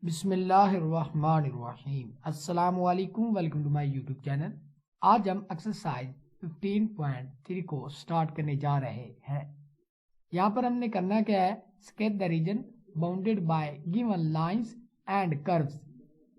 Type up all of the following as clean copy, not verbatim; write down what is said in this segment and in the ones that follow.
बिस्मिल्लाहिर्रहमानिर्रहीम। अस्सलामुअलैकुम, welcome to my YouTube channel. आज हम एक्सरसाइज 15.3 को स्टार्ट करने जा रहे हैं। यहाँ पर हमने करना क्या है, sketch the region bounded by given lines and curves,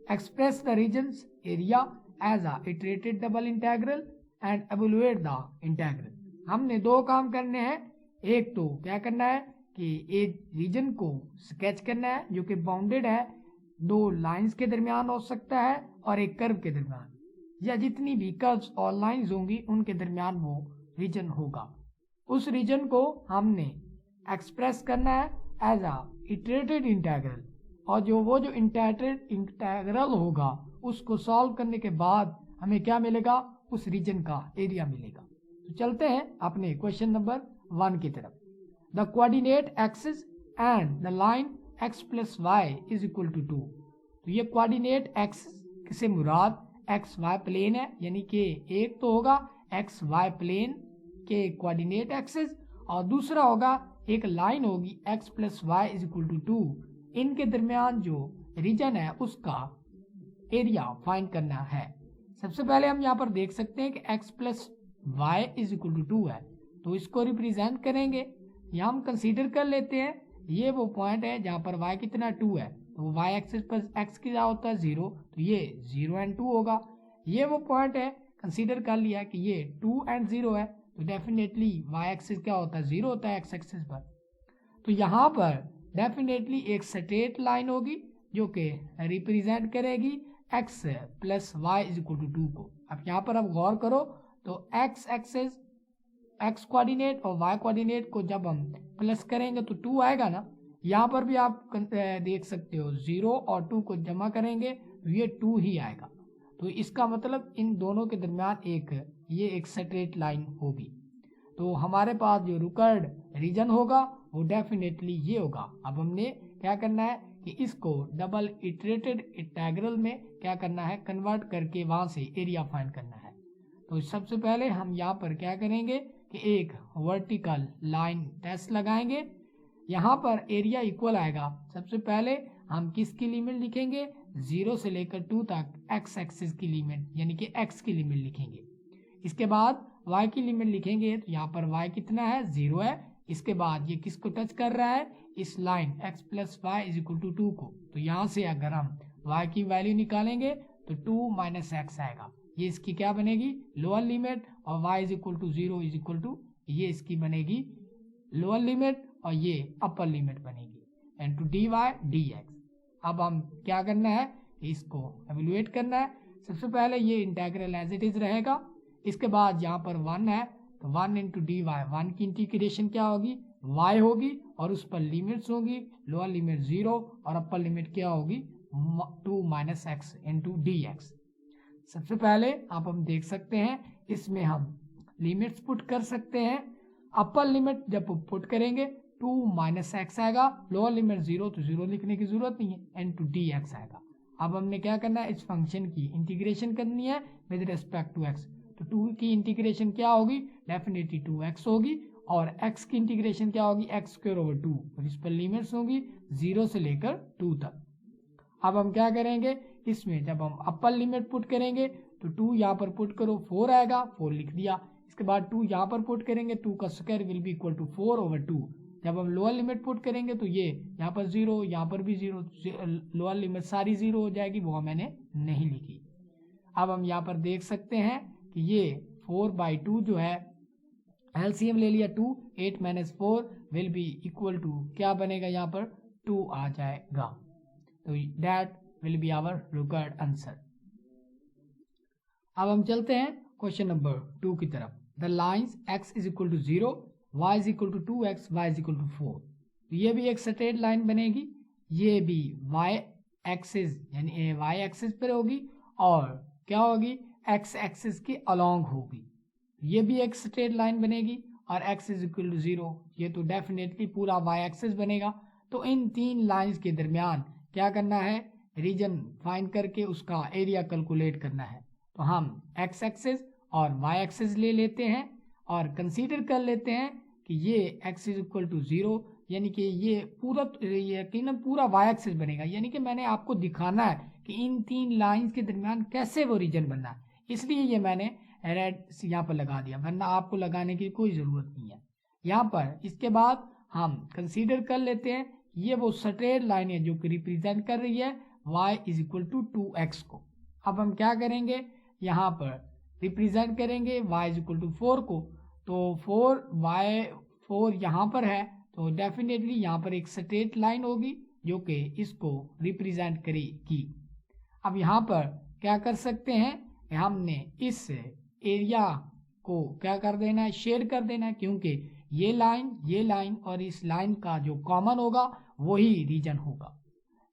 express the region's area as a iterated double integral and evaluate the integral. हमने दो काम करने हैं। एक तो क्या करना है कि एक रीजन को स्केच करना है जो कि बाउंडेड है, दो लाइंस के दरमियान हो सकता है और एक कर्व के दरमियान, या जितनी भी कर्व्स और लाइंस होंगी उनके दरमियान वो रीजन होगा। उस रीजन को हमने एक्सप्रेस करना है एज अ इटरेटेड इंटीग्रल, और जो इटरेटेड इंटीग्रल होगा उसको सॉल्व करने के बाद हमें क्या मिलेगा, उस रीजन का एरिया मिलेगा। तो चलते हैं अपने क्वेश्चन नंबर 1 की तरफ। The coordinate axis and the line x plus Y is equal to 2। तो ये कोऑर्डिनेट एक्सिस से मुराद एक्स वाई प्लेन है, यानी कि एक तो होगा एक्स वाई प्लेन के कोऑर्डिनेट एक्सिस और दूसरा होगा एक लाइन होगी x plus Y is equal to 2। इनके दरमियान जो रीजन है उसका एरिया फाइंड करना है। सबसे पहले हम यहाँ पर देख सकते हैं कि x plus Y is equal to 2 है, तो इसको रिप्रेजेंट करेंगे। यहाँ हम कंसीडर कर लेते हैं ये वो पॉइंट है जहाँ पर y कितना 2 है, तो y एक्सिस पर x क्या होता है 0, तो ये 0 एंड 2 होगा। ये वो पॉइंट है, कंसीडर कर लिया कि ये 2 एंड 0 है, तो डेफिनेटली y एक्सिस क्या होता है 0 होता है x एक्सिस पर। तो यहाँ पर डेफिनेटली एक स्ट्रेट लाइन होगी जो कि रिप्रेजेंट करेगी x plus Y is equal to 2 को। अब यहाँ पर आप गौर करो तो x एक्सिस x कोऑर्डिनेट और y कोऑर्डिनेट को जब हम प्लस करेंगे तो 2 आएगा ना। यहाँ पर भी आप देख सकते हो 0 और 2 को जमा करेंगे तो ये 2 ही आएगा। तो इसका मतलब इन दोनों के दरमियान ये एक स्ट्रेट लाइन होगी। तो हमारे पास जो रिक्वायर्ड रीजन होगा वो डेफिनेटली ये होगा। अब हमने क्या करना है कि इसको डबल इटरेटेड इंटीग्रल में क्या करना है, कन्वर्ट करके वहां से एरिया फाइंड करना है। तो सबसे पहले हम यहाँ पर क्या करेंगे कि एक वर्टिकल लाइन टेस्ट लगाएंगे। यहाँ पर एरिया इक्वल आएगा। सबसे पहले हम किसकी लिमिट लिखेंगे, 0 से लेकर 2 तक x एक्सिस की लिमिट यानी कि x की लिमिट लिखेंगे। इसके बाद y की लिमिट लिखेंगे, तो यहाँ पर y कितना है 0 है। इसके बाद ये किसको टच कर रहा है, इस line x plus Y is equal to 2 को। तो यहाँ से अगर हम y की वैल्यू निकालेंगे तो 2 माइनस x आएगा। ये इसकी क्या बनेगी, लोअर लिमिट, और y is equal to 0 is equal to ये इसकी बनेगी लोअर लिमिट और ये अपर लिमिट बनेगी, एंड टू dy dx। अब हम क्या करना है, इसको एवेलुएट करना है। सबसे पहले ये इंटीग्रल एज इट इज रहेगा। इसके बाद यहाँ पर 1 है तो 1 इंटू dy, 1 की इंटीग्रेशन क्या होगी y होगी, और उस पर लिमिट्स होगी, लोअर लिमिट 0 और अपर लिमिट क्या होगी 2 माइनस एक्स इंटू dx। सबसे पहले आप हम देख सकते हैं इसमें हम लिमिट्स पुट कर सकते हैं। अपर लिमिट जब पुट करेंगे 2 माइनस एक्स आएगा, लोअर लिमिट 0 तो 0 लिखने की जरूरत नहीं है, एंड टू डी एक्स आएगा। अब हमने क्या करना है, इस फंक्शन की इंटीग्रेशन करनी है विद रिस्पेक्ट टू एक्स। तो 2 की इंटीग्रेशन क्या होगी, डेफिनेटली 2x होगी, और x की इंटीग्रेशन क्या होगी x स्क्वायर ओवर 2, और इस पर लिमिट्स होंगी 0 से लेकर 2 तक। अब हम क्या करेंगे, इसमें जब हम अपर लिमिट पुट करेंगे तो 2 यहाँ पर पुट करो 4 आएगा, 4 लिख दिया। इसके बाद 2 यहाँ पर पुट करेंगे, 2 का square will be equal to 4 over 2। जब हम लोअर लिमिट पुट करेंगे तो ये यहाँ पर 0, यहाँ पर भी 0, लोअर लिमिट सारी 0 हो जाएगी, वो मैंने नहीं लिखी। अब हम यहाँ पर देख सकते हैं कि ये 4/2 जो है एलसीएम ले लिया 2, 8 minus 4 will be equal to क्या बनेगा, यहाँ पर 2 आ जाएगा। तो that will be our required answer. अब हम चलते हैं क्वेश्चन नंबर 2 की तरफ। The lines x is equal to 0, y is equal to 2x, y is equal to 4। तो ये भी एक स्ट्रेट लाइन बनेगी, ये भी y एक्सिस यानी y एक्सिस पर होगी और क्या होगी x एक्सिस के अलोंग होगी। ये भी एक स्ट्रेट लाइन बनेगी और x इज इक्वल टू 0, ये तो डेफिनेटली पूरा y एक्सिस बनेगा। तो इन तीन लाइंस के दरमियान क्या करना है, रीजन फाइंड करके उसका एरिया कैलकुलेट करना है। तो हम x एक्सिस और y एक्सिस ले लेते हैं और कंसीडर कर लेते हैं कि ये x इज इक्वल टू 0, यानी कि ये पूरा यकीनन पूरा वाई एक्सिस बनेगा, यानी कि मैंने आपको दिखाना है कि इन 3 लाइंस के दरमियान कैसे वो रीजन बनना है, इसलिए ये मैंने रेड यहाँ पर लगा दिया, वरना आपको लगाने की कोई ज़रूरत नहीं है यहाँ पर। इसके बाद हम कंसीडर कर लेते हैं ये वो स्ट्रेट लाइन है जो कि रिप्रेजेंट कर रही है y is equal to 2x को। अब हम क्या करेंगे, यहाँ पर रिप्रेजेंट करेंगे y इज इक्वल टू 4 को, तो 4 यहाँ पर है, तो डेफिनेटली यहाँ पर एक स्ट्रेट लाइन होगी जो कि इसको रिप्रेजेंट करेगी। अब यहाँ पर क्या कर सकते हैं, हमने इस एरिया को क्या कर देना है, शेयर कर देना है, क्योंकि ये लाइन और इस लाइन का जो कॉमन होगा वही रीजन होगा।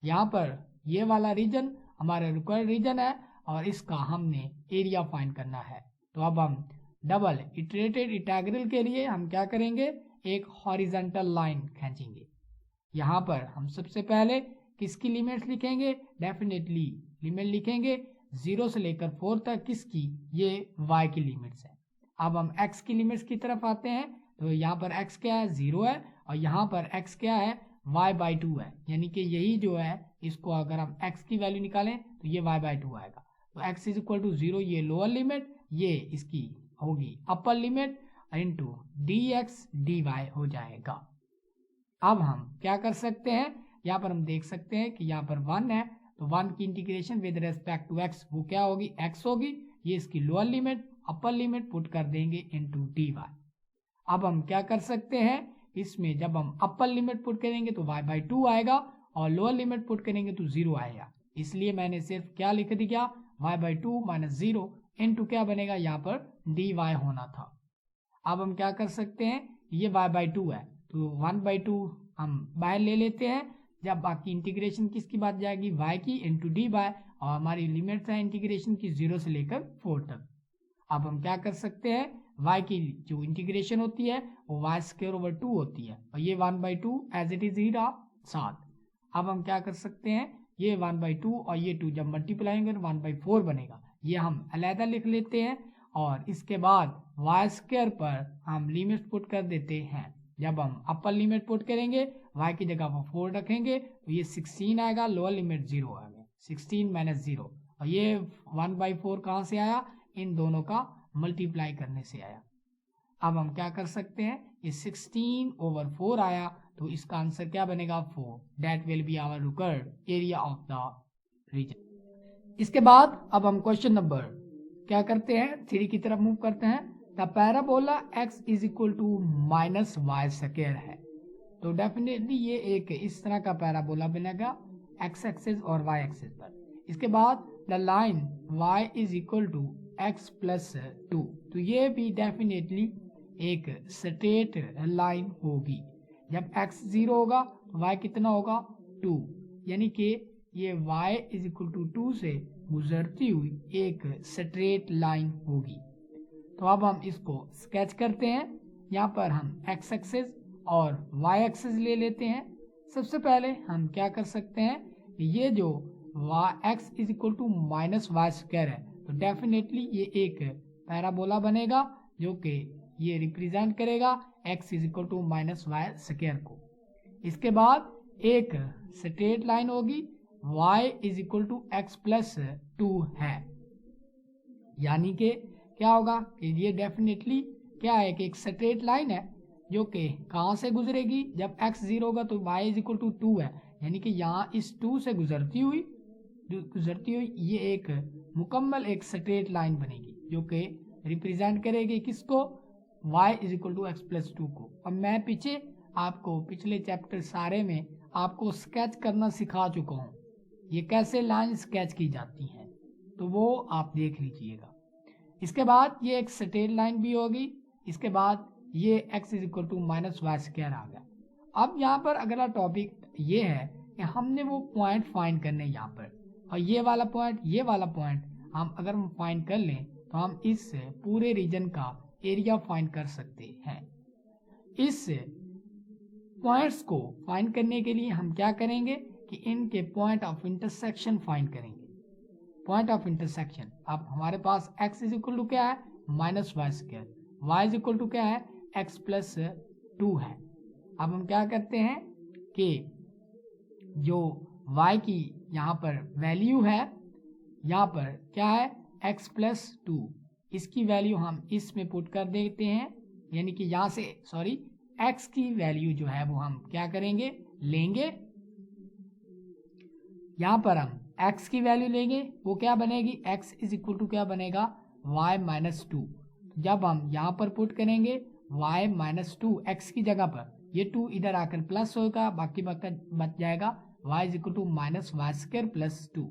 यहाँ पर ये वाला रीजन हमारा रिक्वायर्ड रीजन है और इसका हमने एरिया फाइंड करना है। तो अब हम डबल इटरेटेड इंटीग्रल के लिए हम क्या करेंगे, एक हॉरिजॉन्टल लाइन खींचेंगे। यहाँ पर हम सबसे पहले किसकी लिमिट्स लिखेंगे, डेफिनेटली लिमिट लिखेंगे 0 से लेकर 4 तक, किसकी, ये y की लिमिट्स है। अब हम x की लिमिट्स की तरफ आते हैं, तो यहाँ पर x क्या है, 0 है, और यहाँ पर x क्या है, y/2 है, यानी कि यही जो है इसको अगर हम x की वैल्यू निकालें तो ये y/2 आएगा। तो x इज इक्वल टू 0 ये लोअर लिमिट, ये इसकी होगी upper limit into dx dy हो जाएगा। अब हम क्या कर सकते हैं, यहाँ पर हम देख सकते हैं कि यहाँ पर 1 है, तो 1 की integration with respect to x वो क्या होगी, x होगी, ये इसकी lower limit upper limit put कर देंगे इंटू dy। अब हम क्या कर सकते हैं, इसमें जब हम अपर लिमिट पुट करेंगे तो y/2 आएगा और लोअर लिमिट पुट करेंगे तो 0 आएगा, इसलिए मैंने सिर्फ क्या लिख दिया, y/2 माइनस 0 इंटू क्या बनेगा, यहाँ पर dy होना था। अब हम क्या कर सकते हैं, ये y/2 है तो 1/2 हम बाहर ले लेते हैं, जब बाकी इंटीग्रेशन किसकी बात जाएगी, y की इंटू dy, और हमारी लिमिट्स है इंटीग्रेशन की 0 से लेकर 4 तक। अब हम क्या कर सकते हैं, y की जो इंटीग्रेशन होती है वो y²/2 होती है, और ये 1/2 एज इट इज ही रहा साथ। अब हम क्या कर सकते हैं, ये 1/2 और ये 2 जब मल्टीप्लाई होंगे तो 1/4 बनेगा, ये हम अलहदा लिख लेते हैं। और इसके बाद y² पर हम लिमिट पुट कर देते हैं, जब हम अपर लिमिट पुट करेंगे y की जगह पर 4 रखेंगे तो ये 16 आएगा, लोअर लिमिट 0 आएगा, 16 माइनस 0, और ये 1/4 कहाँ से आया, इन दोनों का मल्टीप्लाई करने से आया। अब हम क्या कर सकते हैं, ये 16/4 आया, तो इसका आंसर क्या बनेगा, 4, that will be our required area of the region. इसके बाद अब हम क्वेश्चन नंबर क्या करते हैं, 3 की तरफ मूव करते हैं। The parabola x is equal to -y² है, तो डेफिनेटली ये एक इस तरह का पैराबोला बनेगा x एक्सिस और y एक्सिस पर। इसके बाद the line y is equal to x+2, तो ये भी डेफिनेटली एक स्ट्रेट लाइन होगी। जब x 0 होगा तो y कितना होगा, 2, यानी कि ये y इज इक्वल टू 2 से गुजरती हुई एक स्ट्रेट लाइन होगी। तो अब हम इसको स्केच करते हैं, यहाँ पर हम x एक्सिस और y एक्सिस ले लेते हैं। सबसे पहले हम क्या कर सकते हैं, ये जो x is equal to -y² है, तो डेफिनेटली ये एक पैराबोला बनेगा जो कि ये रिप्रेजेंट करेगा x is equal to -y² को। इसके बाद एक स्ट्रेट लाइन होगी y is equal to x+2 है, यानी कि क्या होगा कि ये डेफिनेटली क्या है कि एक स्ट्रेट लाइन है जो कि कहाँ से गुजरेगी, जब x 0 होगा तो y इज इक्वल टू 2 है, यानी कि यहाँ इस 2 से गुजरती हुई ये एक मुकम्मल एक स्ट्रेट लाइन बनेगी जो कि रिप्रेजेंट करेगी किसको, y is equal to x+2 को। अब मैं पीछे आपको पिछले चैप्टर सारे में आपको स्केच करना सिखा चुका हूँ, ये कैसे लाइन स्केच की जाती हैं, तो वो आप देख लीजिएगा। इसके बाद ये एक स्ट्रेट लाइन भी होगी, इसके बाद ये x is equal to -y² आ गया। अब यहाँ पर अगला टॉपिक ये है कि हमने वो पॉइंट फाइंड करने यहाँ पर, और ये वाला पॉइंट हम अगर हम फाइंड कर लें तो हम इस पूरे रीजन का एरिया फाइंड कर सकते हैं। इस पॉइंट्स को फाइंड करने के लिए हम क्या करेंगे कि इनके पॉइंट ऑफ इंटरसेक्शन फाइंड करेंगे। पॉइंट ऑफ इंटरसेक्शन, अब हमारे पास x इज इक्वल टू क्या है, -y², y is equal to क्या है, x+2 है। अब हम क्या करते हैं कि जो y की यहाँ पर वैल्यू है, यहाँ पर क्या है x प्लस 2, इसकी वैल्यू हम इसमें पुट कर देते हैं, यानी कि यहाँ से x की वैल्यू जो है वो हम क्या करेंगे लेंगे, यहाँ पर हम x की वैल्यू लेंगे, वो क्या बनेगी x इज इक्वल टू क्या बनेगा y माइनस 2। जब हम यहाँ पर पुट करेंगे y माइनस 2 x की जगह पर, ये 2 इधर आकर प्लस होगा, बाकी बच जाएगा y is equal to minus Y square plus 2।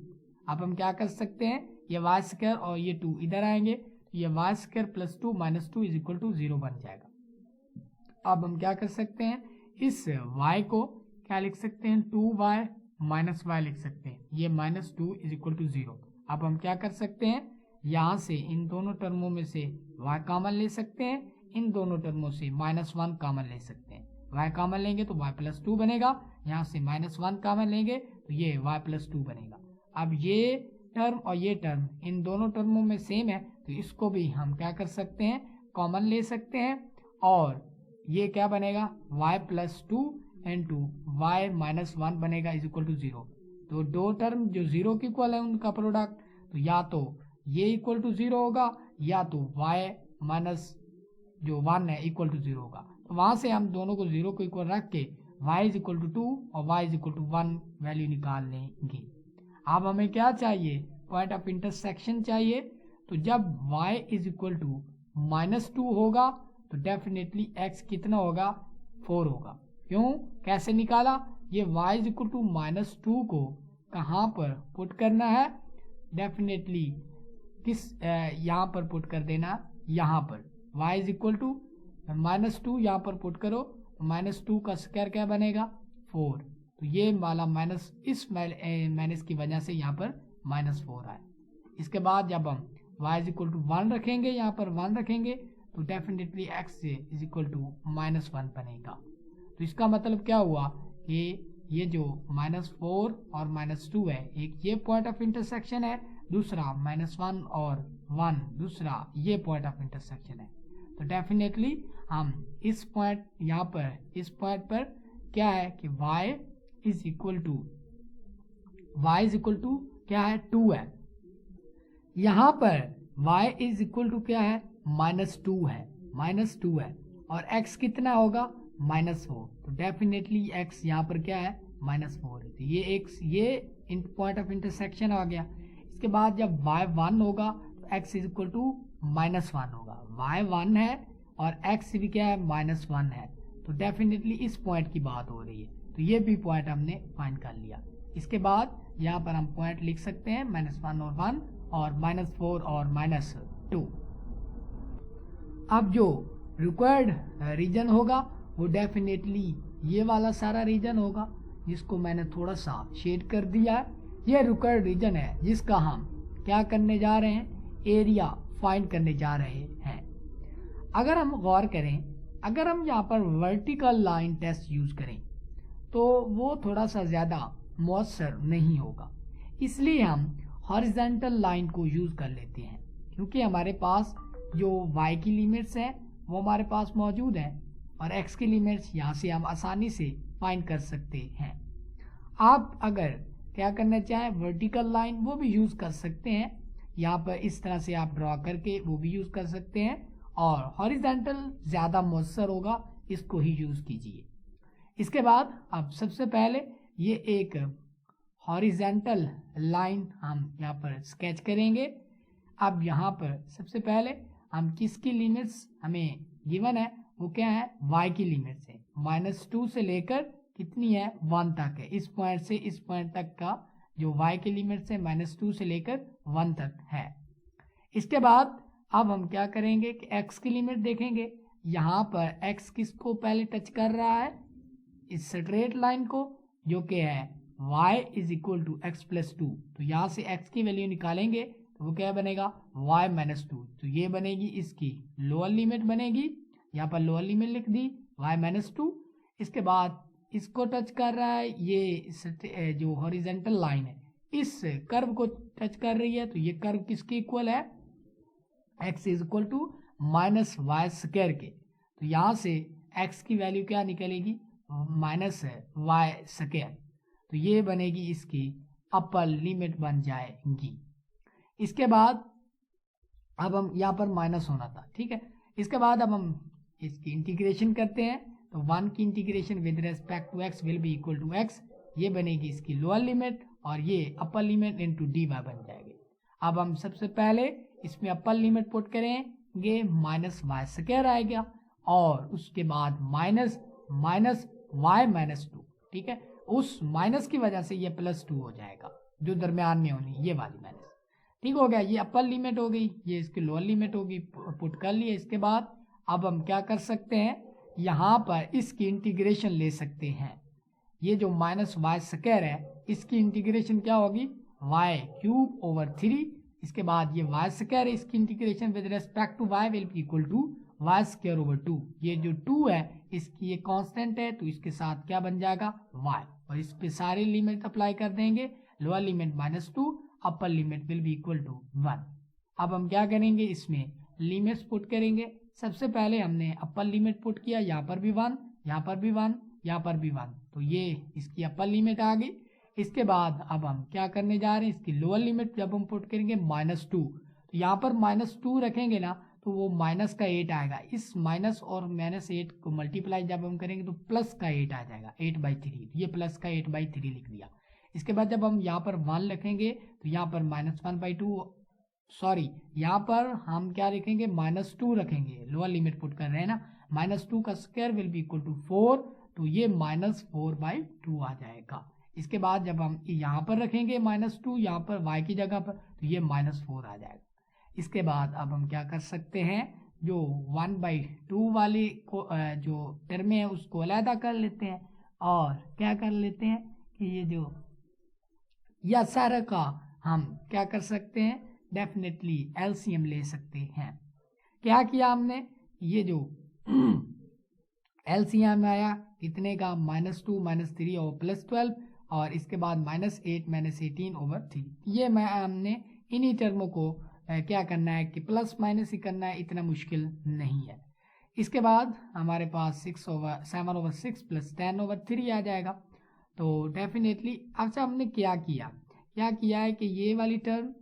अब हम क्या कर सकते हैं, ये वाई स्क्वायर और ये 2 इधर आएंगे, तो ये Y square plus 2 minus 2 is equal to 0 बन जाएगा। अब हम क्या कर सकते हैं, इस y को क्या लिख सकते हैं 2y माइनस वाई लिख सकते हैं, ये माइनस 2 इज इक्वल टू 0। अब हम क्या कर सकते हैं, यहाँ से इन दोनों टर्मों में से y कॉमन ले सकते हैं, इन दोनों टर्मों से माइनस 1 कॉमन ले सकते हैं, y कॉमन लेंगे तो y प्लस 2 बनेगा, यहाँ से माइनस 1 कॉमन लेंगे तो ये y प्लस 2 बनेगा। अब ये टर्म और ये टर्म इन दोनों टर्मों में सेम है, तो इसको भी हम क्या कर सकते हैं कॉमन ले सकते हैं, और ये क्या बनेगा y plus 2 into Y minus 1 बनेगा इज इक्वल टू 0। तो दो टर्म जो 0 के इक्वल है उनका प्रोडक्ट, तो या तो ये इक्वल टू 0 होगा या तो y माइनस जो 1 है इक्वल टू 0 होगा। तो वहां से हम दोनों को 0 को इक्वल रख के y इज इक्वल टू 2 और y is equal to 1 value निकाल लेंगे। अब हमें क्या चाहिए, पॉइंट ऑफ इंटरसेक्शन चाहिए। तो जब y is equal to minus 2 होगा तो डेफिनेटली x कितना होगा 4 होगा। क्यों, कैसे निकाला, ये y is equal to minus 2 को कहाँ पर पुट करना है, डेफिनेटली किस यहाँ पर पुट कर देना, यहाँ पर y is equal to minus 2 यहाँ पर पुट करो, माइनस 2 का स्क्वायर क्या बनेगा 4। तो ये वाला माइनस इस माइनस की वजह से यहाँ पर माइनस 4 आए। इसके बाद जब हम y इज इक्वल टू 1 रखेंगे, यहाँ पर 1 रखेंगे, तो definitely x is equal to minus 1 बनेगा। तो इसका मतलब क्या हुआ कि ये जो माइनस 4 और माइनस 2 है, एक ये पॉइंट ऑफ इंटरसेक्शन है, दूसरा माइनस 1 और 1 दूसरा ये पॉइंट ऑफ इंटरसेक्शन है। तो डेफिनेटली हम इस पॉइंट यहाँ पर इस पॉइंट पर क्या है कि y इज इक्वल टू क्या है 2 है, यहाँ पर y इज इक्वल टू क्या है माइनस 2 है और x कितना होगा माइनस 4। तो डेफिनेटली x यहाँ पर क्या है माइनस 4 है, तो ये x ये पॉइंट ऑफ इंटरसेक्शन आ गया। इसके बाद जब y 1 होगा तो x is equal to minus 1 होगा, y 1 है और x भी क्या है माइनस 1 है, तो डेफिनेटली इस पॉइंट की बात हो रही है। तो ये भी पॉइंट हमने फाइंड कर लिया। इसके बाद यहाँ पर हम पॉइंट लिख सकते हैं माइनस 1 और 1 और माइनस 4 और माइनस 2। अब जो रिक्वायर्ड रीजन होगा वो डेफिनेटली ये वाला सारा रीजन होगा, जिसको मैंने थोड़ा सा शेड कर दिया है। ये रिक्वायर्ड रीजन है जिसका हम क्या करने जा रहे हैं, एरिया फाइंड करने जा रहे हैं। अगर हम गौर करें, अगर हम यहाँ पर वर्टिकल लाइन टेस्ट यूज करें तो वो थोड़ा सा ज़्यादा मौसर नहीं होगा, इसलिए हम हॉरिजॉन्टल लाइन को यूज कर लेते हैं, क्योंकि हमारे पास जो y की लिमिट्स है वो हमारे पास मौजूद है और x की लिमिट्स यहाँ से हम आसानी से फाइंड कर सकते हैं। आप अगर क्या करना चाहें वर्टिकल लाइन वो भी यूज कर सकते हैं, यहाँ पर इस तरह से आप ड्रॉ करके वो भी यूज कर सकते हैं, और हॉरिजॉन्टल ज़्यादा मौसर होगा, इसको ही यूज कीजिए। इसके बाद अब सबसे पहले ये एक हॉरिजॉन्टल लाइन हम यहाँ पर स्केच करेंगे। अब यहाँ पर सबसे पहले हम किसकी लिमिट्स हमें गिवन है, वो क्या है y की लिमिट्स है, माइनस 2 से लेकर कितनी है 1 तक है, इस पॉइंट से इस पॉइंट तक का जो y की लिमिट्स है माइनस 2 से लेकर 1 तक है। इसके बाद अब हम क्या करेंगे कि x की लिमिट देखेंगे, यहाँ पर x किसको पहले टच कर रहा है, इस स्ट्रेट लाइन को, जो कि है y is equal to X plus 2। तो यहाँ से x की वैल्यू निकालेंगे तो वो क्या बनेगा y माइनस 2, तो ये बनेगी इसकी लोअर लिमिट बनेगी, यहाँ पर लोअर लिमिट लिख दी y माइनस 2। इसके बाद इसको टच कर रहा है, ये जो हॉरिजॉन्टल लाइन है इस कर्व को टच कर रही है, तो ये कर्व किसके इक्वल है x is equal to minus Y square के। तो यहाँ से x की वैल्यू क्या निकलेगी माइनस वाई स्क्वायर, तो ये बनेगी इसकी अपर लिमिट बन जाएगी। इसके बाद अब हम यहाँ पर माइनस होना था, ठीक है। इसके बाद अब हम इसकी इंटीग्रेशन करते हैं, तो 1 की integration with respect to X will be equal to X, ये बनेगी इसकी लोअर लिमिट और ये upper limit into D Y बन जाएगी। अब हम सबसे पहले इसमें अपर लिमिट पुट करेंगे, माइनस वाई स्क्वायर आएगा और उसके बाद माइनस वाई माइनस 2, ठीक है। उस माइनस की वजह से ये +2 हो जाएगा, जो दरमियान में होनी ये वाली माइनस, ठीक हो गया। ये अपर लिमिट हो गई, ये इसकी लोअर लिमिट होगी, पुट कर लिए। इसके बाद अब हम क्या कर सकते हैं, यहाँ पर इसकी इंटीग्रेशन ले सकते हैं। ये जो माइनस वाई स्क्वायर है इसकी इंटीग्रेशन क्या होगी, y³/3। इसके बाद ये वाई स्क्वायर है, इसकी integration with respect to y will be equal to y²/2। ये जो 2 है इसकी ये कांस्टेंट है, तो इसके साथ क्या बन जाएगा y, और इस पे सारी लिमिट अप्लाई कर देंगे। Lower limit -2, upper limit will be equal to 1। अब हम क्या करेंगे, इसमें लिमिट्स पुट करेंगे। सबसे पहले हमने अपर लिमिट पुट किया, यहाँ पर भी 1, यहाँ पर भी 1, यहाँ पर भी 1, तो ये इसकी अपर लिमिट आ गई। इसके बाद अब हम क्या करने जा रहे हैं, इसकी लोअर लिमिट जब हम पुट करेंगे -2, तो यहाँ पर -2 रखेंगे ना, तो वो माइनस का 8 आएगा। इस माइनस और -8 को मल्टीप्लाई जब हम करेंगे तो प्लस का 8 आ जाएगा, 8/3, ये प्लस का 8/3 लिख दिया। इसके बाद जब हम यहाँ पर 1 रखेंगे तो यहाँ पर -1/2, सॉरी यहाँ पर हम क्या रखेंगे, -2 रखेंगे, लोअर लिमिट पुट कर रहे हैं ना। -2 का square will be equal to 4, तो ये -4/2 आ जाएगा। इसके बाद जब हम यहाँ पर रखेंगे -2, यहाँ पर y की जगह पर, तो ये -4 आ जाएगा। इसके बाद अब हम क्या कर सकते हैं, जो 1/2 वाली को जो टर्म है उसको अलहदा कर लेते हैं, और क्या कर लेते हैं कि ये जो या सारा का हम क्या कर सकते हैं, डेफिनेटली एलसीएम ले सकते हैं। क्या किया हमने, ये जो एलसीएम आया कितने का, -2 -3 और +12, और इसके बाद -8 -18/3। ये हमने इन्हीं टर्मों को क्या करना है कि प्लस माइनस ही करना है, इतना मुश्किल नहीं है। इसके बाद हमारे पास 7/6 + 10/3 आ जाएगा। तो डेफिनेटली अच्छा हमने क्या किया है कि ये वाली टर्म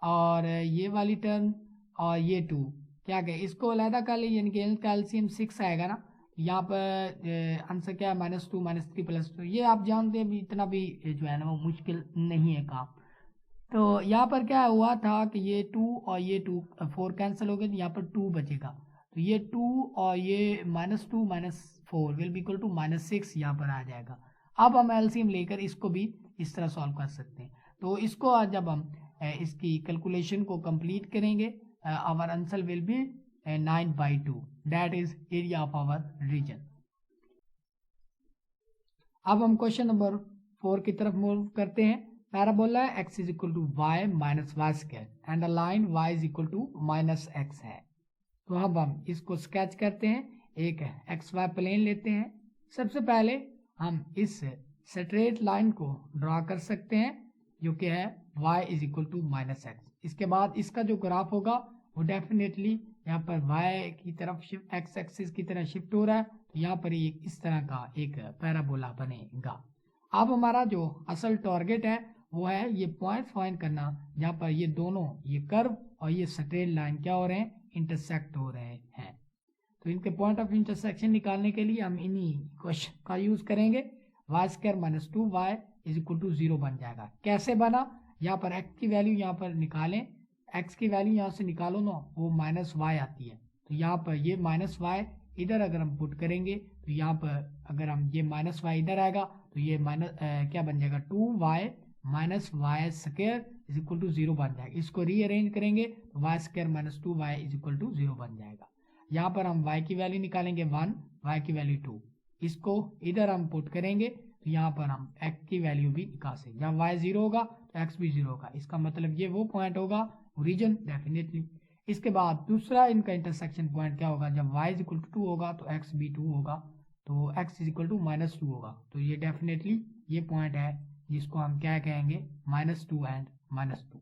और ये वाली टर्म और ये 2 क्या कहे, इसको अलहदा कर लिया, यानी कि एलसीएम 6 आएगा ना। यहाँ पर आंसर क्या है, -2 -3 +2। ये आप जानते हैं, इतना भी जो है ना वो मुश्किल नहीं है काम। तो यहाँ पर क्या हुआ था कि ये 2 और ये 2 4 कैंसिल हो गए, तो यहाँ पर 2 बचेगा, तो ये 2 और ये -2 -4 विल बी इक्वल टू -6 यहाँ पर आ जाएगा। अब हम एलसीएम लेकर इसको भी इस तरह सॉल्व कर सकते हैं। तो इसको जब हम इसकी कैलकुलेशन को कंप्लीट करेंगे, our answer will be 9/2, that is area of our region. अब हम क्वेश्चन नंबर 4 की तरफ मूव करते हैं। Parabola x is equal to y minus Y square and a line y is equal to -x है। तो अब हम इसको स्केच करते हैं, एक XY प्लेन लेते हैं। सबसे पहले हम इस स्ट्रेट लाइन को ड्रा कर सकते हैं, जो कि है y is equal to -x। इसके बाद इसका जो ग्राफ होगा वो डेफिनेटली यहाँ पर y की तरफ शिफ्ट, x एक्सिस की तरह शिफ्ट हो रहा है, तो यहाँ पर एक इस तरह का एक पैराबोला बनेगा। अब हमारा जो असल टारगेट है वो है ये पॉइंट फाइंड करना, जहाँ पर ये दोनों, ये कर्व और ये स्ट्रेट लाइन क्या हो रहे हैं, इंटरसेक्ट हो रहे हैं। तो इनके पॉइंट ऑफ इंटरसेक्शन निकालने के लिए हम इन्हीं क्वेश्चन का यूज करेंगे। y² - 2y is equal to 0 बन जाएगा। कैसे बना, यहाँ पर x की वैल्यू यहाँ पर निकालें, x की वैल्यू यहाँ से निकालो ना, वो -y आती है। तो यहाँ पर ये -y इधर अगर हम पुट करेंगे, तो यहाँ पर अगर हम ये -y इधर आएगा, तो ये क्या बन जाएगा, 2y - y² is equal to 0 बन जाएगा। इसको रीअरेंज करेंगे तो y² - 2y is equal to 0 बन जाएगा। यहाँ पर हम y की वैल्यू निकालेंगे 1, y की वैल्यू 2, इसको इधर हम पुट करेंगे, तो यहाँ पर हम x की वैल्यू भी निकाल सकते। जब y 0 होगा तो x भी 0 होगा, इसका मतलब ये वो पॉइंट होगा ओरिजिन डेफिनेटली। इसके बाद दूसरा इनका इंटरसेक्शन पॉइंट क्या होगा, जब y इज इक्वल टू 2 होगा तो x भी 2 होगा, तो x इज इक्वल टू -2 होगा। तो ये डेफिनेटली ये पॉइंट है जिसको हम क्या कहेंगे, -2 एंड -2।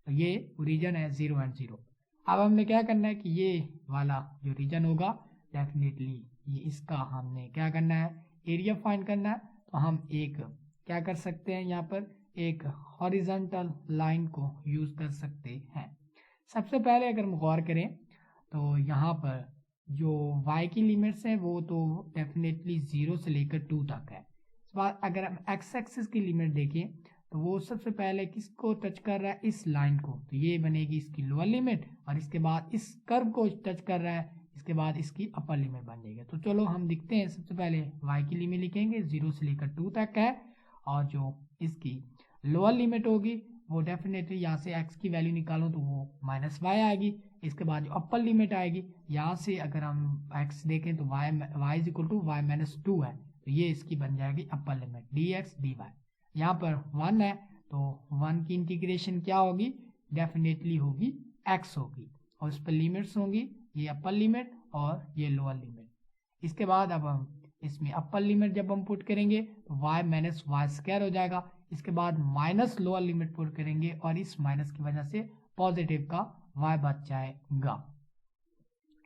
तो ये रीजन है 0 एंड 0। अब हमने क्या करना है कि ये वाला जो रीजन होगा डेफिनेटली ये इसका हमने क्या करना है, एरिया फाइंड करना है तो हम एक क्या कर सकते हैं, यहाँ पर एक हॉरिजॉन्टल लाइन को यूज कर सकते हैं। सबसे पहले अगर हम गौर करें तो यहाँ पर जो y की लिमिट्स हैं वो तो डेफिनेटली 0 से लेकर 2 तक है। इस बार अगर हम x एक्सिस की लिमिट देखें तो वो सबसे पहले किसको टच कर रहा है, इस लाइन को, तो ये बनेगी इसकी लोअर लिमिट, और इसके बाद इस कर्व को टच कर रहा है, इसके बाद इसकी अपर लिमिट बन जाएगी। तो चलो हम दिखते हैं, सबसे पहले y की लिमिट लिखेंगे 0 से लेकर 2 तक है, और जो इसकी लोअर लिमिट होगी वो डेफिनेटली यहाँ से x की वैल्यू निकालो तो वो -y आएगी। इसके बाद जो अपर लिमिट आएगी, यहाँ से अगर हम x देखें तो y is equal to y minus 2 है, तो ये इसकी बन जाएगी अपर लिमिट dx dy। यहाँ पर 1 है तो 1 की इंटीग्रेशन क्या होगी, डेफिनेटली होगी x होगी, और इस पर लिमिट्स होंगी, ये अपर लिमिट और ये लोअर लिमिट। इसके बाद अब हम इसमें अपर लिमिट जब हम पुट करेंगे तो y माइनस वाई स्क्वायर हो जाएगा। इसके बाद माइनस लोअर लिमिट पुट करेंगे और इस माइनस की वजह से पॉजिटिव का y बच जाएगा।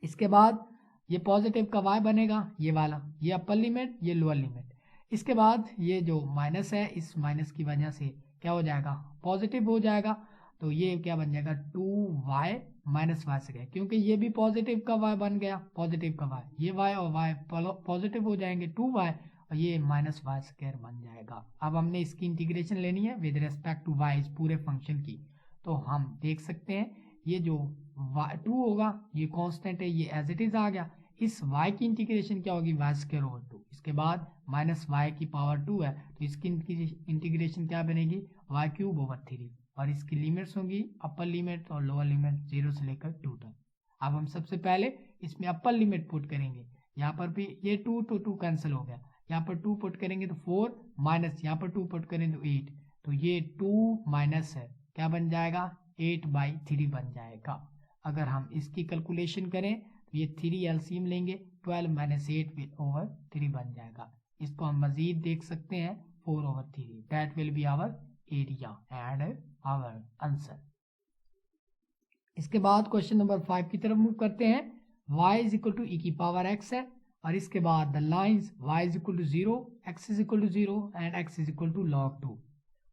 इसके बाद ये पॉजिटिव का y बनेगा, ये वाला, ये अपर लिमिट, ये लोअर लिमिट। इसके बाद ये जो माइनस है, इस माइनस की वजह से क्या हो जाएगा, पॉजिटिव हो जाएगा, तो ये क्या बन जाएगा 2y माइनस वाई स्क्वायर, क्योंकि ये भी पॉजिटिव का y बन गया, पॉजिटिव का y, ये y और y पॉजिटिव हो जाएंगे 2y, और ये माइनस वाई स्क्वायर बन जाएगा। अब हमने इसकी इंटीग्रेशन लेनी है विद रेस्पेक्ट टू y, इस पूरे फंक्शन की, तो हम देख सकते हैं ये जो 2 होगा ये कांस्टेंट है, ये एज इट इज आ गया। इस y की इंटीग्रेशन क्या होगी, वाई स्क्वायर ओवर 2, इसके बाद माइनस वाई की पावर 2 है तो इसकी इंटीग्रेशन क्या बनेगी, y क्यूब ओवर 3, और इसकी लिमिट्स होंगी अपर लिमिट और लोअर लिमिट 0 से लेकर 2 तक। अब हम सबसे पहले इसमें अपर लिमिट पुट करेंगे, यहाँ पर भी ये 2 to 2 कैंसिल हो गया, यहाँ पर 2 पुट करेंगे तो 4 माइनस यहाँ पर 2 पुट करेंगे तो 8, तो ये 2 माइनस है क्या बन जाएगा 8/3 बन जाएगा। अगर हम इसकी कैलकुलेशन करें तो ये 3 एलसीएम लेंगे, 12 माइनस 8/3 बन जाएगा। इसको हम मजीद देख सकते हैं 4/3, that will be our area and our answer. इसके बाद क्वेश्चन नंबर 5 की तरफ मूव करते हैं। y इज इक्वल टू ई की पावर x है, और इसके बाद the lines y is equal to 0, x is equal to 0 and x is equal to log 2।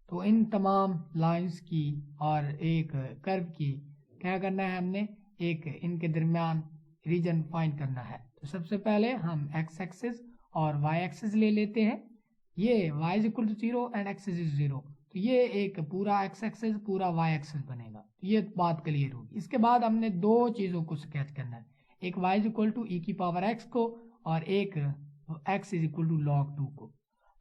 तो इन तमाम लाइंस की और एक कर्व की क्या करना है, हमने एक इनके दरमियान रीजन फाइंड करना है। तो सबसे पहले हम x एक्सिस और y एक्सिस ले लेते हैं, ये y is equal to 0 and x is 0, तो ये एक पूरा x एक्सिस पूरा y एक्सिस बनेगा, ये बात क्लियर होगी। इसके बाद हमने दो चीज़ों को स्केच करना है, एक y इज इक्वल टू ई की पावर x को और एक x is equal to log 2 को।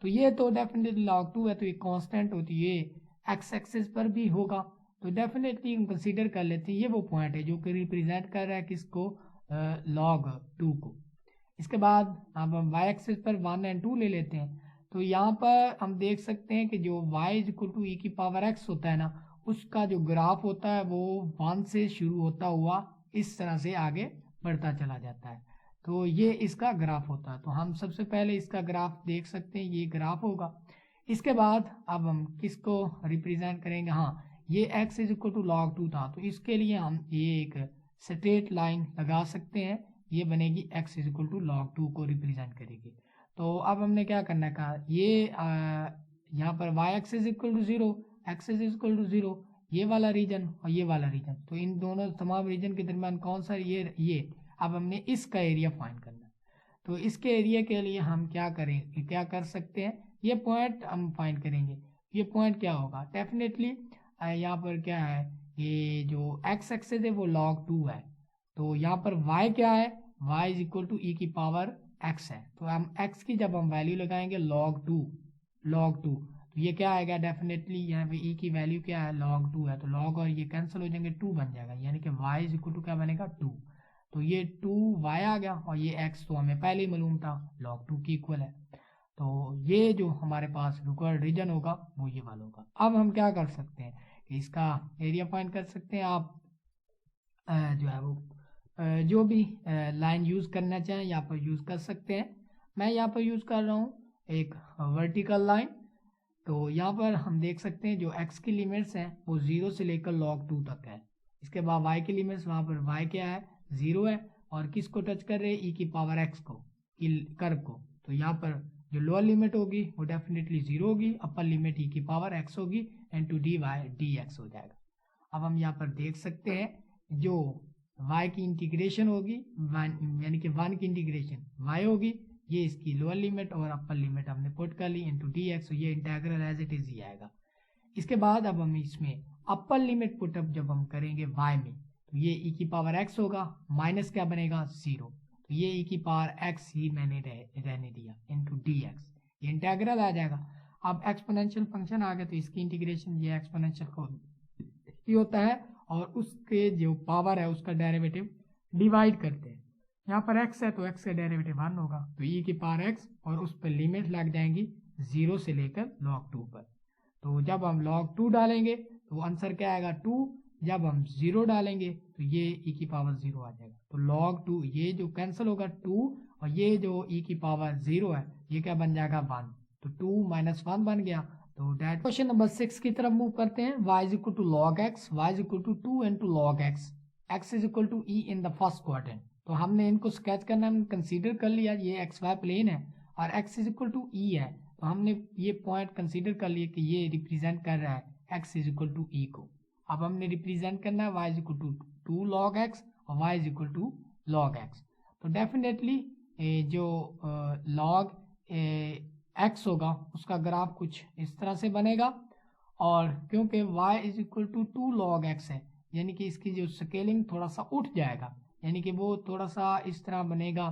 तो ये तो डेफिनेटली log 2 है तो ये कांस्टेंट होती है, ये x एक्सिस पर भी होगा, तो डेफिनेटली हम कंसीडर कर लेते हैं ये वो पॉइंट है जो कि रिप्रेजेंट कर रहा है किसको, log 2 को। इसके बाद अब हम y एक्सिस पर 1 और 2 ले लेते हैं, तो यहाँ पर हम देख सकते हैं कि जो y इज इक्वल टू ई की पावर x होता है ना, उसका जो ग्राफ होता है वो 1 से शुरू होता हुआ इस तरह से आगे बढ़ता चला जाता है, तो ये इसका ग्राफ होता है। तो हम सबसे पहले इसका ग्राफ देख सकते हैं, ये ग्राफ होगा। इसके बाद अब हम किसको रिप्रेजेंट करेंगे, हाँ ये x is equal to log 2 था, तो इसके लिए हम ये एक स्ट्रेट लाइन लगा सकते हैं, ये बनेगी x is equal to log 2 को रिप्रेजेंट करेगी। तो अब हमने क्या करना है, कहा ये यहाँ पर y x is equal to 0, x is equal to 0, ये वाला रीजन और ये वाला रीजन, तो इन दोनों तमाम रीजन के दरमियान कौन सा, ये अब हमने इसका एरिया फाइंड करना है। तो इसके एरिया के लिए हम क्या करें, क्या कर सकते हैं, ये पॉइंट हम फाइंड करेंगे। ये पॉइंट क्या होगा, डेफिनेटली यहाँ पर क्या है, ये जो x एक्सिस है वो log 2 है, तो यहाँ पर y क्या है, y इज इक्वल टू ई की पावर x है, तो हम x की जब हम वैल्यू लगाएंगे log 2, तो ये क्या आएगा, डेफिनेटली यहाँ पे e की वैल्यू क्या है log 2 है, तो log और ये कैंसिल हो जाएंगे 2 बन जाएगा, यानी कि y इज इक्वल टू क्या बनेगा 2, तो ये 2y आ गया, और ये x तो हमें पहले ही मालूम था log 2 की इक्वल है, तो ये जो हमारे पास रिक्वायर्ड रीजन होगा वो ये वाला होगा। अब हम क्या कर सकते हैं कि इसका एरिया फाइंड कर सकते हैं, आप जो है वो जो भी लाइन यूज करना चाहें यहाँ पर यूज कर सकते हैं। मैं यहाँ पर यूज कर रहा हूँ एक वर्टिकल लाइन, तो यहाँ पर हम देख सकते हैं जो x की लिमिट्स हैं वो 0 से लेकर log 2 तक है। इसके बाद y की लिमिट्स, वहाँ पर y क्या है 0 है, और किसको टच कर रहे हैं, e की पावर x को, कर्व को, तो यहाँ पर जो लोअर लिमिट होगी वो डेफिनेटली 0 होगी, अपर लिमिट ई की पावर x होगी इनटू dy dx हो जाएगा। अब हम यहाँ पर देख सकते हैं जो y की इंटीग्रेशन होगी यानी कि 1 की इंटीग्रेशन y होगी, ये इसकी लोअर लिमिट और अपर लिमिट हमने पुट कर ली इनटू dx, ये इंटीग्रल एज इट इज ही आएगा। इसके बाद अब हम इसमें अपर लिमिट पुटअप जब हम करेंगे y में तो ये e की पावर x होगा, माइनस क्या बनेगा 0, तो ये e की पावर x ही मैंने रहने दिया इनटू dx, ये इंटीग्रल आ जाएगा। अब एक्सपोनेंशियल फंक्शन आ गया तो इसकी इंटीग्रेशन ये एक्सपोनेंशियल को ही होता है और उसके जो पावर है उसका डेरिवेटिव डिवाइड करते हैं। यहाँ पर x है तो x का डेरिवेटिव 1 होगा, तो e की पावर x और उस पर लिमिट लग जाएंगी 0 से लेकर log 2 पर। तो जब हम log 2 डालेंगे तो आंसर क्या आएगा 2, जब हम 0 डालेंगे तो ये e की पावर 0 आ जाएगा। तो log 2 ये जो कैंसिल होगा 2 और ये जो e की पावर 0 है ये क्या बन जाएगा 1, तो 2 माइनस 1 बन गया। तो डेट क्वेश्चन नंबर 6 की तरफ मूव करते हैं। y is equal to log x, y is equal to 2 into log x, x is equal to e in the first quadrant. तो हमने इनको स्केच करना हमने कंसीडर कर लिया, ये एक्स वाई प्लेन है और x इज इक्वल टू ई है, तो हमने ये पॉइंट कंसीडर कर लिया कि ये रिप्रेजेंट कर रहा है x is equal to e को। अब हमने रिप्रेजेंट करना है y is equal to 2 log x और y is equal to log x. तो डेफिनेटली जो लॉग x होगा उसका ग्राफ कुछ इस तरह से बनेगा, और क्योंकि y is equal to 2 log x है यानी कि इसकी जो स्केलिंग थोड़ा सा उठ जाएगा, यानी कि वो थोड़ा सा इस तरह बनेगा,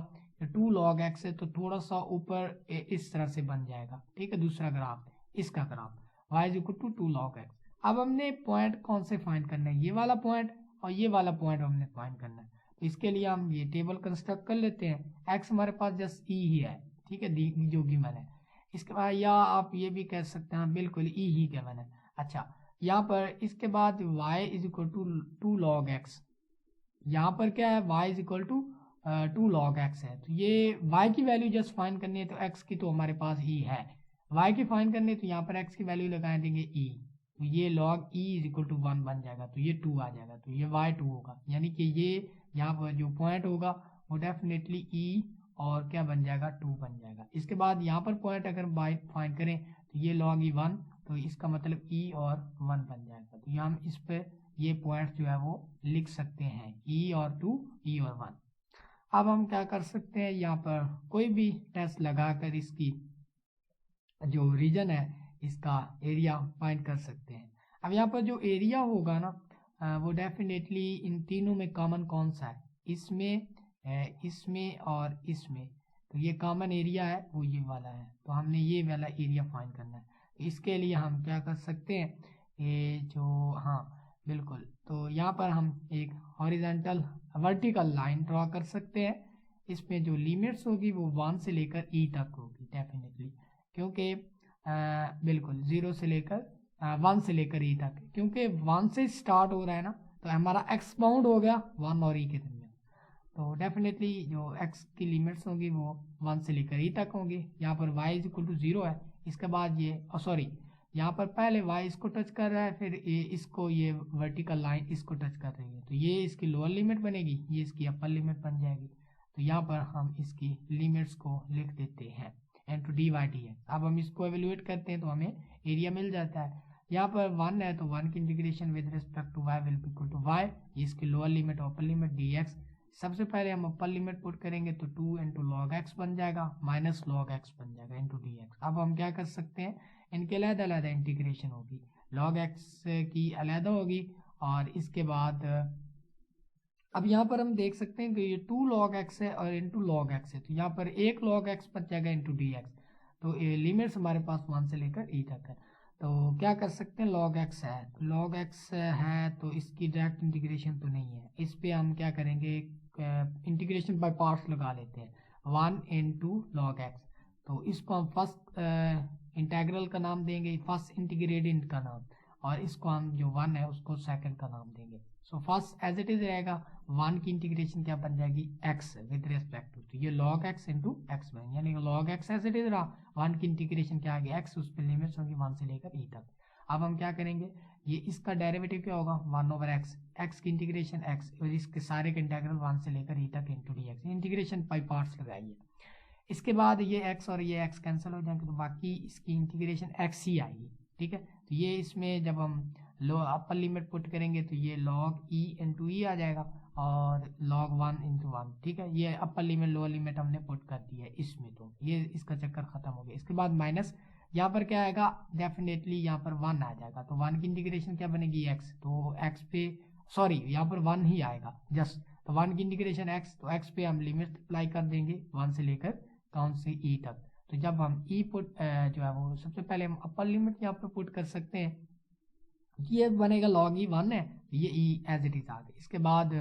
2 लॉग x है तो थोड़ा सा ऊपर इस तरह से बन जाएगा, ठीक है। दूसरा ग्राफ इसका graph y is equal to 2 log x। अब हमने पॉइंट कौन से फाइंड करना है, ये वाला पॉइंट और ये वाला पॉइंट हमने फाइंड करना है। तो इसके लिए हम ये टेबल कंस्ट्रक्ट कर लेते हैं। x हमारे पास जस्ट ई ही है, ठीक है, जो गिवन है। इसके बाद या आप ये भी कह सकते हैं बिल्कुल ई ही गिवन है। अच्छा, यहाँ पर इसके बाद y is equal to 2 log x, यहाँ पर क्या है y is equal to 2 log x है, तो ये y की वैल्यू जस्ट फाइंड करनी है, तो x की तो हमारे पास ही है, y की फाइंड करनी है तो यहाँ पर x की वैल्यू लगा देंगे e, तो ये log e is equal to 1 बन जाएगा, तो ये 2 आ जाएगा, तो ये y2 होगा, यानी कि ये यहाँ पर जो पॉइंट होगा वो डेफिनेटली e और क्या बन जाएगा 2 बन जाएगा। इसके बाद यहाँ पर पॉइंट अगर बाय फाइंड करें तो ये लॉग ई 1, तो इसका मतलब e और 1 बन जाएगा, तो यहाँ हम इस पे ये पॉइंट जो है वो लिख सकते हैं e और 2, e और 1। अब हम क्या कर सकते हैं, यहाँ पर कोई भी टेस्ट लगाकर इसकी जो रीजन है इसका एरिया फाइंड कर सकते हैं। अब यहाँ पर जो एरिया होगा ना वो डेफिनेटली इन तीनों में कॉमन कौन सा है, इसमें और इसमें, तो ये कॉमन एरिया है वो ये वाला है, तो हमने ये वाला एरिया फाइंड करना है। तो इसके लिए हम क्या कर सकते हैं, ये जो हाँ बिल्कुल, तो यहाँ पर हम एक हॉरिजॉन्टल वर्टिकल लाइन ड्रॉ कर सकते हैं। इसमें जो लिमिट्स होगी वो 1 से लेकर ई तक होगी डेफिनेटली, क्योंकि बिल्कुल 0 से लेकर 1 से लेकर ई तक, क्योंकि 1 से स्टार्ट हो रहा है ना, तो हमारा एक्स बाउंड हो गया 1 और ई के दरमियान, तो डेफिनेटली जो x की लिमिट्स होंगी वो 1 से लेकर ई तक होंगी। यहाँ पर y इज इक्वल टू 0 है, इसके बाद ये सॉरी यहाँ पर पहले y इसको टच कर रहा है, फिर इसको ये वर्टिकल लाइन इसको टच कर रही है, तो ये इसकी लोअर लिमिट बनेगी, ये इसकी अपर लिमिट बन जाएगी। तो यहाँ पर हम इसकी लिमिट्स को लिख देते हैं इनटू dy dx। अब हम इसको एवेल्युएट करते हैं तो हमें एरिया मिल जाता है। यहाँ पर 1 है तो 1 की integration with respect to y will be equal to y, इसकी lower limit upper limit dx। सबसे पहले हम अपर लिमिट पुट करेंगे तो 2 इंटू लॉग एक्स बन जाएगा, माइनस लॉग एक्स बन जाएगा इंटू डी एक्स। अब हम क्या कर सकते हैं, इनके अलग अलग इंटीग्रेशन होगी, लॉग एक्स की अलग होगी, और इसके बाद अब यहाँ पर हम देख सकते हैं कि ये 2 लॉग एक्स है और इंटू लॉग एक्स है, तो यहाँ पर 1 लॉग एक्स बच जाएगा इंटू डी एक्स। तो लिमिट्स हमारे पास 1 से लेकर ई तक है, तो क्या कर सकते हैं, लॉग एक्स है तो लॉग एक्स है तो इसकी डायरेक्ट इंटीग्रेशन तो नहीं है, इस पे हम क्या करेंगे, इंटीग्रेशन बाय पार्ट्स लगा लेते हैं, 1 इंटू लॉग एक्स। तो इसको हम फर्स्ट इंटीग्रल का नाम देंगे, फर्स्ट इंटीग्रेटेड का नाम, और इसको हम जो 1 है उसको सेकंड का नाम देंगे। So first as it is रहेगा, 1 की इंटीग्रेशन क्या बन जाएगी x विद रिस्पेक्ट टू, तो ये log x इंटू एक्स बन, यानी log x as it is रहा, 1 की इंटीग्रेशन क्या आ गया x, उस पर लिमिट्स होंगी 1 से लेकर e तक। अब हम क्या करेंगे, ये इसका डेरिवेटिव क्या होगा 1 ओवर एक्स, एक्स की इंटीग्रेशन x और इसके सारे के इंटीग्रल 1 से लेकर e तक into D x, integration by parts लगाइए। इसके बाद ये x और ये x कैंसिल हो जाएंगे, तो बाकी इसकी इंटीग्रेशन x ही आएगी। ठीक है, तो ये इसमें जब हम अपर लिमिट पुट करेंगे तो ये log e इंटू ई आ जाएगा और log 1 इंटू 1। ठीक है, ये अपर लिमिट लोअर लिमिट हमने पुट कर दी है इसमें, तो ये इसका चक्कर खत्म हो गया। इसके बाद माइनस यहाँ पर क्या आएगा, डेफिनेटली यहाँ पर 1 आ जाएगा, तो 1 की इंटीग्रेशन क्या बनेगी x, तो x पे सॉरी यहाँ पर 1 ही आएगा जस्ट, तो 1 की इंटीग्रेशन x, तो x पे हम लिमिट अप्लाई कर देंगे 1 से लेकर कौन से e तक। तो जब हम e पुट जो है वो सबसे पहले हम अपर लिमिट यहाँ पे पुट कर सकते हैं, ये बनेगा log e 1 है, ये e एज इट इज आ गया। इसके बाद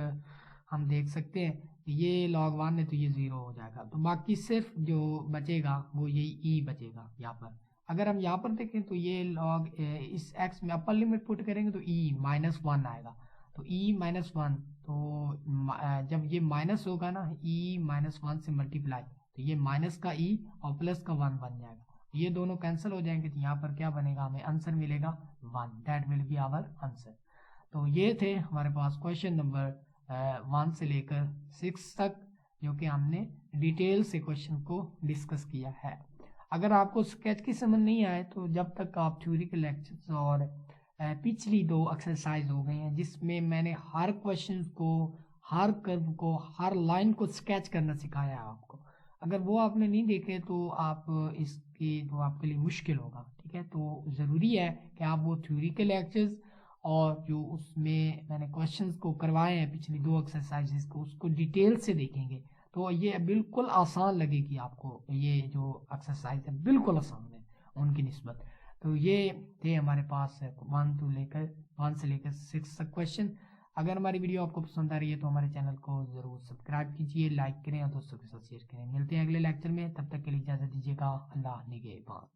हम देख सकते हैं ये log 1 है तो ये 0 हो जाएगा, तो बाकी सिर्फ जो बचेगा वो यही e बचेगा यहाँ पर। अगर हम यहाँ पर देखें तो ये log इस x में अपर लिमिट पुट करेंगे तो e माइनस 1 आएगा, तो e माइनस 1, तो जब ये माइनस होगा ना e माइनस 1 से मल्टीप्लाई, तो ये माइनस का e और प्लस का 1 बन जाएगा, ये दोनों कैंसिल हो जाएंगे, तो यहाँ पर क्या बनेगा, हमें आंसर मिलेगा 1, that will be our answer. तो ये थे हमारे पास क्वेश्चन नंबर 1 से लेकर 6 तक, जो कि हमने डिटेल से क्वेश्चन को डिस्कस किया है। अगर आपको स्केच की समझ नहीं आए तो जब तक आप थ्योरी के लेक्चर्स और पिछली 2 एक्सरसाइज हो गई हैं जिसमें मैंने हर क्वेश्चन को, हर कर्व को, हर लाइन को स्केच करना सिखाया है आपको, अगर वो आपने नहीं देखे तो आप इसकी तो आपके लिए मुश्किल होगा। ठीक है, तो ज़रूरी है कि आप वो थ्योरी के लेक्चर्स और जो उसमें मैंने क्वेश्चंस को करवाए हैं पिछली 2 एक्सरसाइजेस को, उसको डिटेल से देखेंगे तो ये बिल्कुल आसान लगेगी आपको। ये जो एक्सरसाइज है बिल्कुल आसान है उनकी निस्बत। तो ये थे हमारे पास 1 से लेकर 6 तक क्वेश्चन। अगर हमारी वीडियो आपको पसंद आ रही है तो हमारे चैनल को ज़रूर सब्सक्राइब कीजिए, लाइक करें और दोस्तों के साथ शेयर करें। मिलते हैं अगले लेक्चर में, तब तक के लिए इजाज़त दीजिएगा। अल्लाह निगहबान।